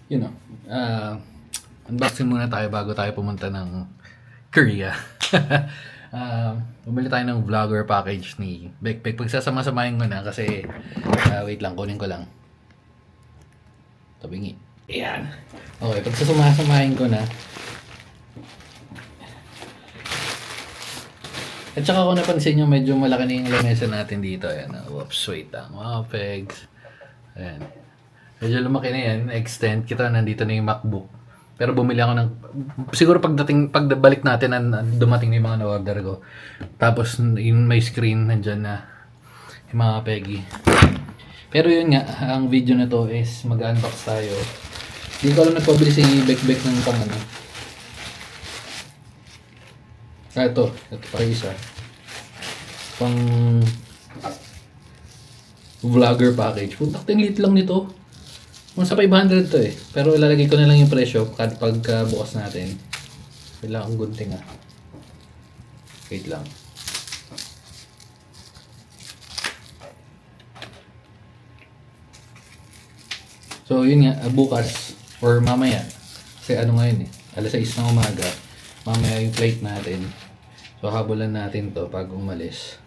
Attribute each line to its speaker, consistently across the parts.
Speaker 1: you know, unboxing muna tayo bago tayo pumunta ng Korea. Bumili tayo ng vlogger package ni Backpack. Pagsasama-samahin ko na kasi, wait lang, kunin ko lang. Tabingi. Ayan. Okay, pagsasama-samahin ko na. At saka ko napansin nyo, medyo malaki na yung lamesa natin dito. Ayan, whoops, wait lang. Mga pegs. Ayan. Medyo lumaki na yan. Extend. Kita nandito na yung MacBook. Pero bumili ako ng... Siguro pagbalik natin, dumating na yung mga na-order ko. Tapos, yung may screen, nandyan na yung mga peggy. Pero yun nga, ang video na to is mag-unbox tayo. Hindi ko alam nagpabili si Backpack ng pang ano. Ito pa isa. Pang vlogger package. Puntak tinglit lang nito. Sa 500 to eh. Pero ilalagay ko na lang yung presyo pag bukas natin. Kailangan gunting ah. Wait lang. So yun nga, bukas or mamaya. Kasi ano ngayon eh. Alas 6 ng umaga. Mamaya yung flight natin. So habulan natin to pag umalis.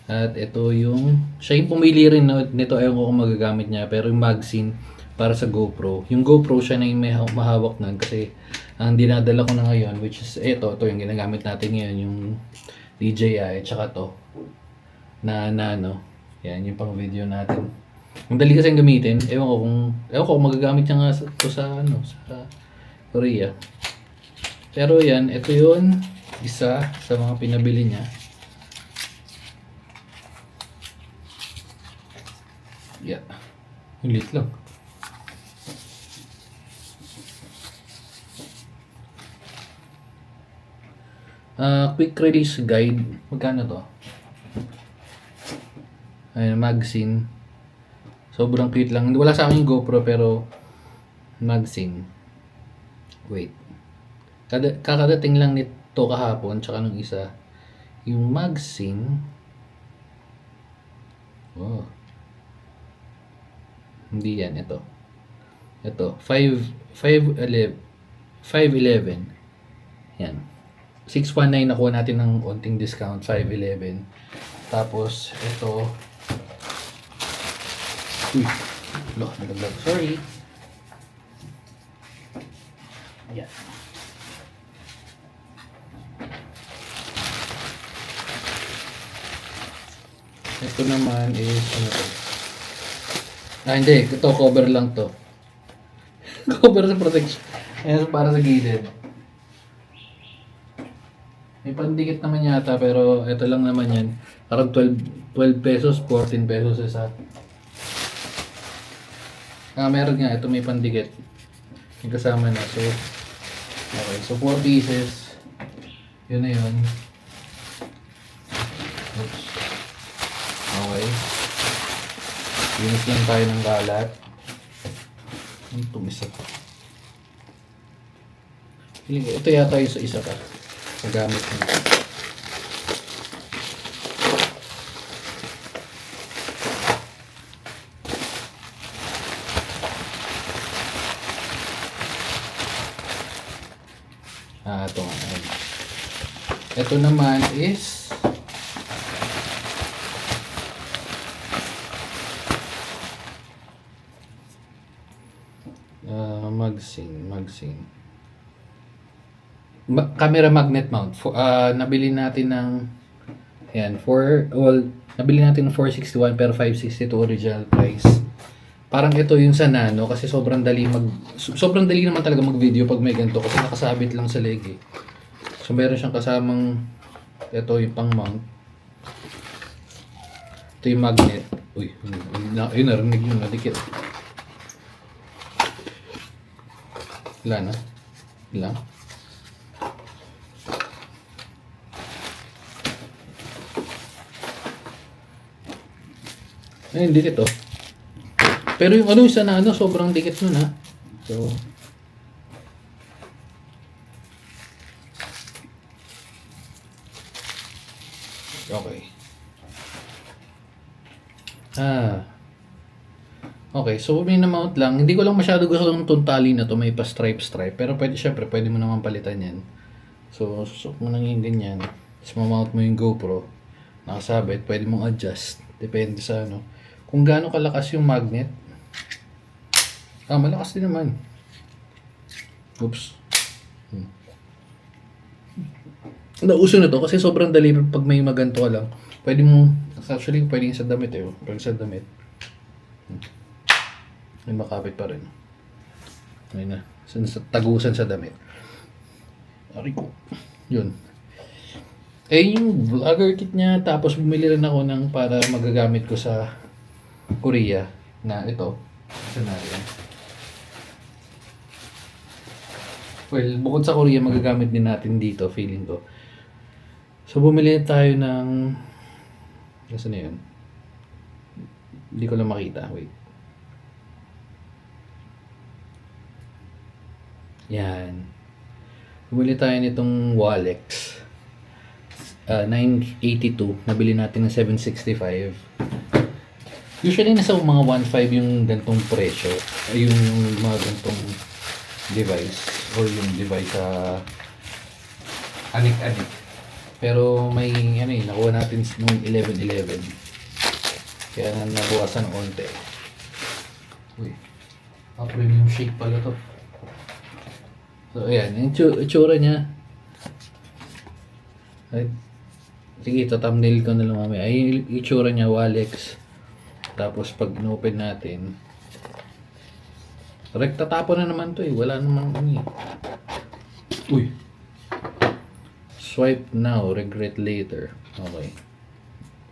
Speaker 1: At ito yung, siya yung pumili rin nito, ayaw ko kung magagamit niya. Pero yung magazine para sa GoPro. Yung GoPro siya na yung may mahawak nun kasi ang dinadala ko na ngayon, which is ito yung ginagamit natin ngayon, yung DJI, tsaka to na ano, yan yung pang video natin. Ang dali kasi gamitin, ewan ko kung magagamit niya nga sa Korea. Pero yan, ito yun, isa sa mga pinabili niya. Yeah. Yung lit lang. Quick release guide. Magkano to? Ayun, magazine. Sobrang cute lang. Wala sa akin yung GoPro pero magazine. Wait. Kakadating lang nito kahapon tsaka nung isa. Yung magazine. Oh. Hindi yan. Ito. 511. Yan. 619 nakuha natin ng onting discount. 511. Tapos, ito. Uy. Nalaglag. Sorry. Yan. Ito naman is, ano to? Hindi. Ito, cover lang to. Cover sa protection. Ayan, para sa gilid. May pandikit naman yata, pero ito lang naman yan. Parang 12 pesos, 14 pesos isa. Meron nga. Ito may pandikit. Yung kasama na. So, okay. So, 4 pieces. Yun na yun. Oops. Okay. Linis lang tayo ng kalat. Ito isa pa. Ito yata yung sa isa pa. Magamit mo. Ito nga. Ito naman is magazine. Camera magnet mount. Nabili natin ng nabili natin ng 461 pero 562 original price. Parang ito yung sa Nano kasi sobrang dali naman talaga mag-video pag may ganito kasi nakasabit lang sa leg eh. So meron siyang kasamang ito yung pang mount. Ito yung magnet. Uy, yun narinig yun, nadikit. Wala na. Ayun, dikit oh. Pero yung isa na sobrang dikit nun ha. So, okay. Okay, so minamount lang. Hindi ko lang masyado gusto itong tali na to, may pa stripe. Pero pwede, syempre, pwede mo naman palitan yan. So, susok mo lang yung ganyan. Tapos mamount mo yung GoPro. Nakasabit, pwede mong adjust. Depende sa ano. Kung gaano kalakas yung magnet. Malakas din naman. Oops. Nauso na to kasi sobrang dali pag may maganto ka lang. Pwede mo, actually, pwede yung sa damit eh. Pag sa damit. May makapit pa rin. Ayun na. Tagusan sa damit. Ari ko. Yun. Yung vlogger kit niya. Tapos bumili rin ako ng para magagamit ko sa Korea. Na ito. Saan na rin? Well, bukod sa Korea, magagamit din natin dito. Feeling ko. So bumili tayo ng... Nasaan na yun? Hindi ko lang makita. Wait. Yan. Bumili tayo nitong Walex. 982. Nabili natin ng 765. Usually nasa mga 1.5 yung gantong presyo. Yung mga gantong device. Or yung device sa anik-anik. Pero may ano yun, nakuha natin nung 11.11. Kaya nabukasan ng onte. Uy. Premium shake pala to. So, ayan. Yung itsura niya. Ay, sige, ito thumbnail ko na lang mamaya. Ay, yung itsura niya, Walex. Tapos, pag in-open natin, rekta tapo na naman to eh. Wala namang ano eh. Uy. Swipe now, regret later. Okay.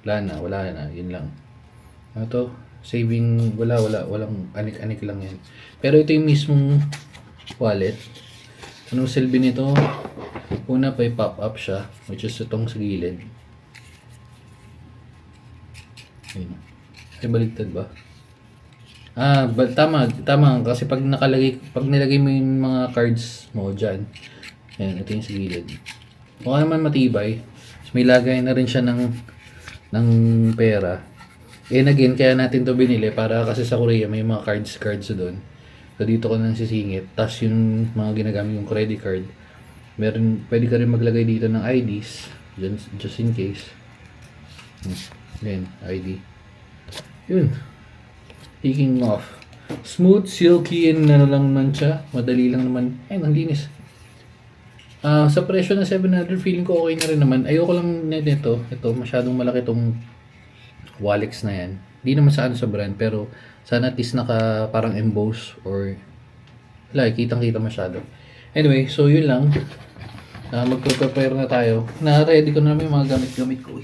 Speaker 1: Wala na. Yun lang. Ano to? Saving, walang anik-anik lang yan. Pero ito yung mismong wallet. Anong silbi nito? Una pa pop-up siya, which is itong sa gilid. Ayun. Ay, baligtad ba? Tama. Kasi pag nilagay mo yung mga cards mo dyan, ayan, ito yung sa gilid. Mukha naman matibay. May lagay na rin siya ng pera. And again, kaya natin to binili para kasi sa Korea may mga cards doon. So dito ko nang sisingit. Tapos yung mga ginagamit yung credit card. Pwede ka rin maglagay dito ng IDs. Just in case. Then, ID. Yun. Taking off. Smooth, silky, and ano lang naman siya. Madali lang naman. Ay, ang linis. Sa presyo ng 700, feeling ko okay na rin naman. Ayoko lang nito. Ito, masyadong malaki itong Walex na yan. Hindi naman sa brand, pero sana at least naka parang emboss or wala, kitang-kita masyado. Anyway, so yun lang. Magpe-prepare na tayo. Na-ready ko na naman yung mga gamit-gamit ko.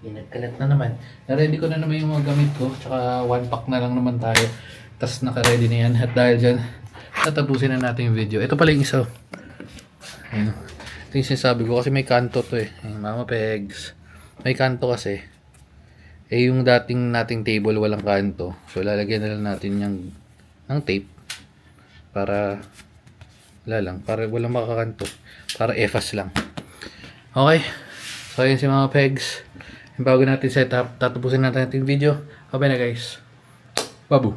Speaker 1: Nagkalat na naman. Na-ready ko na naman yung mga gamit ko. Tsaka 1 pack na lang naman tayo. Tapos naka-ready na yan. At dahil dyan, tatapusin na natin yung video. Ito pala yung isa. Ayun. Ito yung sinasabi ko kasi may kanto to eh. Ayun, Mama Pegs. May kanto kasi. Yung dating nating table walang kanto. So lalagyan na lang natin ng tape para para walang makakanto. Para efas lang. Okay. So ayun si Mama Pegs. Yung bago natin setup, tatapusin natin yung video. Okay na guys. Babu.